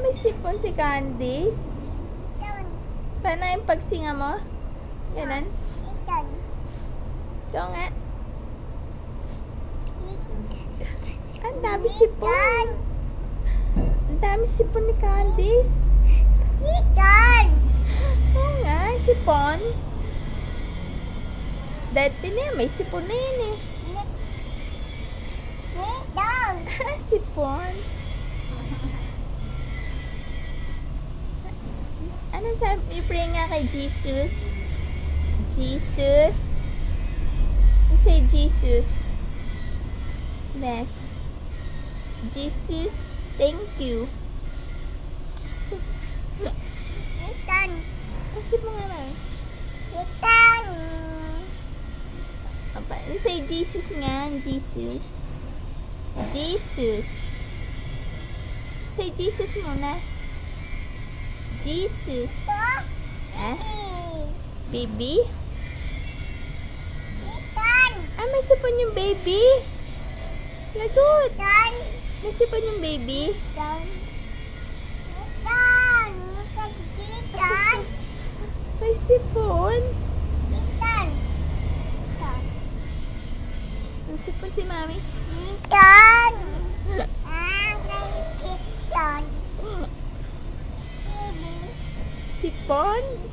may sipon si Candice. Paano yung pagsinga mo? Ganun? Ikaw nga. Ang dami sipon. Ang dami sipon ni Candice. Oo nga, sipon. Dati na may sipon na yun eh. Sipon. Ano sabi? I-pray nga kay Jesus. Jesus. You say Jesus. Beth. Jesus, thank you. Kasi mo nga lang. You say Jesus nga. Jesus. Jesus. Say Jesus muna. Jesus. Ah? Baby? May sipon yung baby. Lagot. May sipon yung baby. May sipon. May sipon si mami. Sipon?